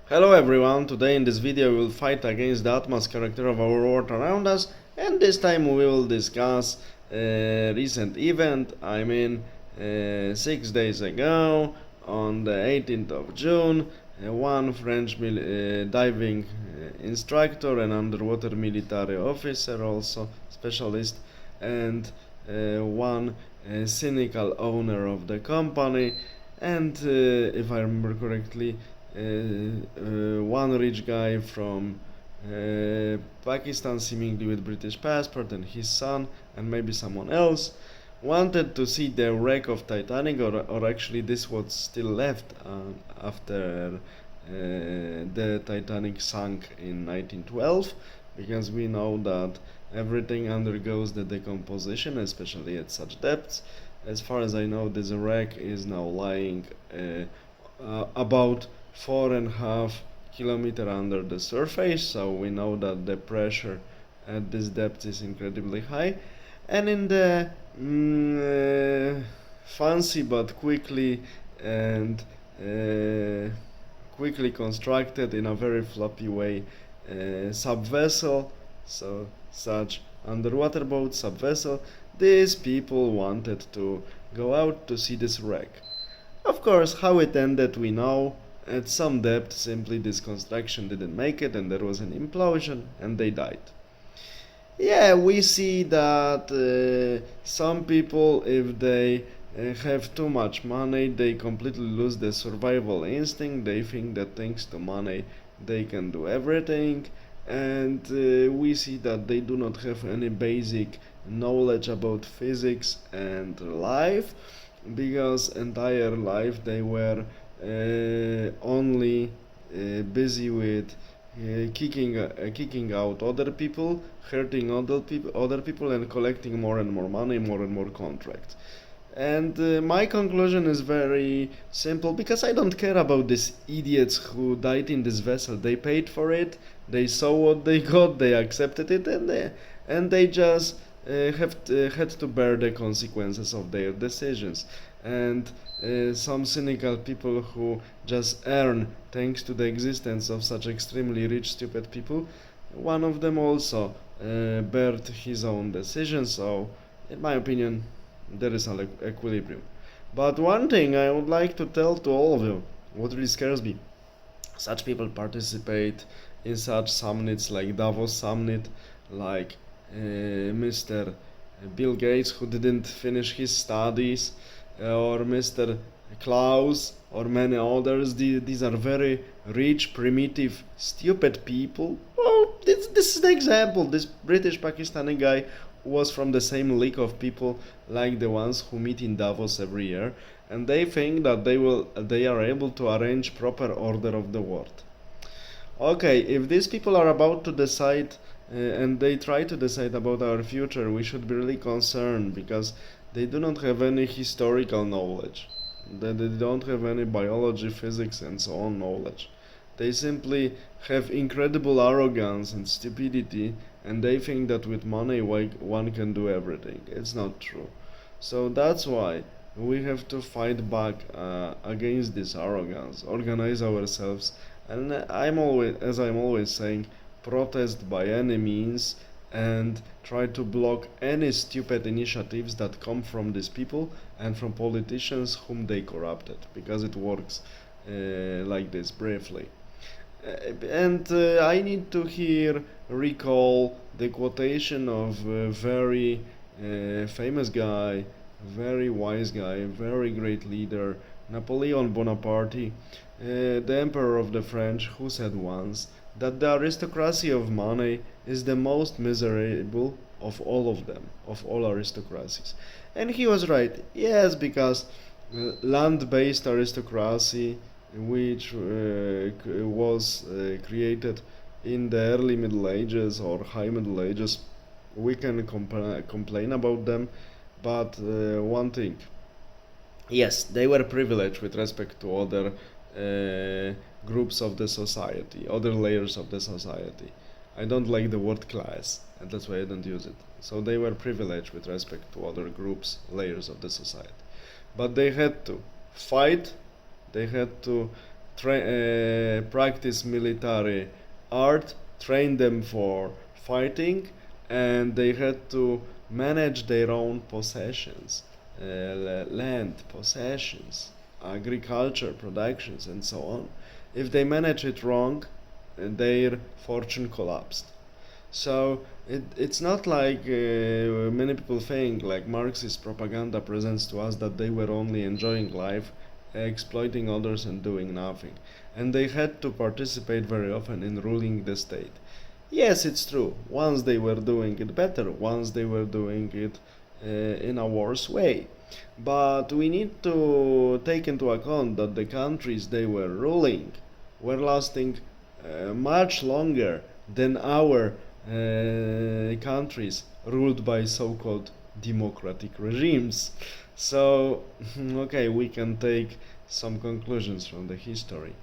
Hello everyone, today in this video we will fight against the Atmas character of our world around us, and this time we will discuss a recent event. 6 days ago, on the 18th of June, one French diving instructor and underwater military officer, also specialist, and one cynical owner of the company, and if I remember correctly, one rich guy from Pakistan, seemingly with British passport, and his son, and maybe someone else, wanted to see the wreck of Titanic, or actually this was still left after the Titanic sank in 1912, because we know that everything undergoes the decomposition, especially at such depths. As far as I know, this wreck is now lying about 4.5 kilometers under the surface, so we know that the pressure at this depth is incredibly high. And in the fancy but quickly constructed in a very floppy way sub-vessel, so such underwater boat sub-vessel, these people wanted to go out to see this wreck. Of course, how it ended we know. At some depth, simply this construction didn't make it and there was an implosion and they died. Yeah, we see that some people, if they have too much money, they completely lose the survival instinct. They think that thanks to money they can do everything, and we see that they do not have any basic knowledge about physics and life, because entire life they were only busy with kicking out other people, hurting other people, and collecting more and more money, more and more contracts. And my conclusion is very simple, because I don't care about these idiots who died in this vessel. They paid for it, they saw what they got, they accepted it, and they just had to bear the consequences of their decisions. And some cynical people who just earn thanks to the existence of such extremely rich, stupid people, one of them also bared his own decisions. So, in my opinion, there is an equilibrium. But one thing I would like to tell to all of you, what really scares me: such people participate in such summits like Davos summit, like Mr. Bill Gates, who didn't finish his studies, or Mr. Klaus, or many others. These are very rich, primitive, stupid people. Well, this is the example. This British Pakistani guy was from the same league of people like the ones who meet in Davos every year, and they think that they are able to arrange proper order of the world. Okay, if these people are about to decide and they try to decide about our future, we should be really concerned, because they do not have any historical knowledge. They don't have any biology, physics, and so on knowledge. They simply have incredible arrogance and stupidity, and they think that with money one can do everything. It's not true. So that's why we have to fight back against this arrogance, organize ourselves, and I'm always saying, protest by any means, and try to block any stupid initiatives that come from these people and from politicians whom they corrupted, because it works like this briefly. And I need to here recall the quotation of a very famous guy, very wise guy, very great leader, Napoleon Bonaparte, the Emperor of the French, who said once that the aristocracy of money is the most miserable of all of them, of all aristocracies. And he was right, yes, because land-based aristocracy, which was created in the early Middle Ages or high Middle Ages, we can complain about them, but one thing: yes, they were privileged with respect to other groups of the society, other layers of the society. I don't like the word class, and that's why I don't use it. So they were privileged with respect to other groups, layers of the society. But they had to fight, they had to practice military art, train them for fighting, and they had to manage their own possessions, land, possessions, agriculture, productions, and so on. If they manage it wrong, their fortune collapsed. So it's not like many people think, like Marxist propaganda presents to us, that they were only enjoying life, exploiting others and doing nothing. And they had to participate very often in ruling the state. Yes, it's true. Once they were doing it better, once they were doing it in a worse way. But we need to take into account that the countries they were ruling were lasting much longer than our countries ruled by so-called democratic regimes. So, okay, we can take some conclusions from the history.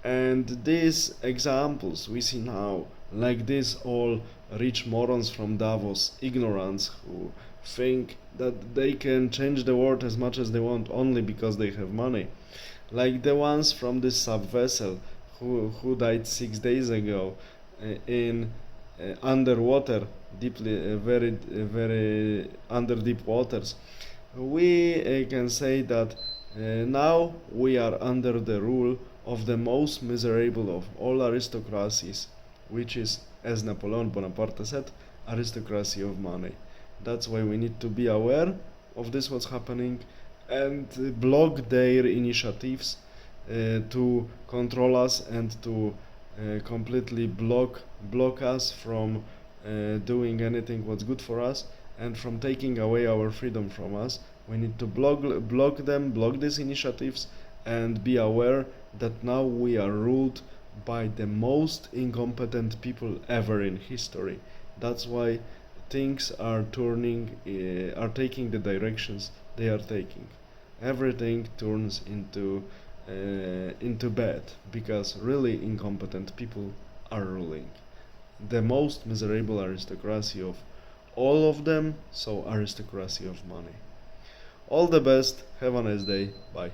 And these examples we see now, like these all rich morons from Davos, ignorants who think that they can change the world as much as they want only because they have money. Like the ones from this sub-vessel who died 6 days ago in underwater, deeply, very under deep waters. We can say that now we are under the rule of the most miserable of all aristocracies, which is, as Napoleon Bonaparte said, aristocracy of money. That's why we need to be aware of this, what's happening, and block their initiatives to control us and to completely block us from doing anything what's good for us and from taking away our freedom from us. We need to block them, block these initiatives, and be aware that now we are ruled by the most incompetent people ever in history. That's why things are taking the directions they are taking. Everything turns into bad because really incompetent people are ruling. The most miserable aristocracy of all of them, so aristocracy of money. All the best, have a nice day, bye.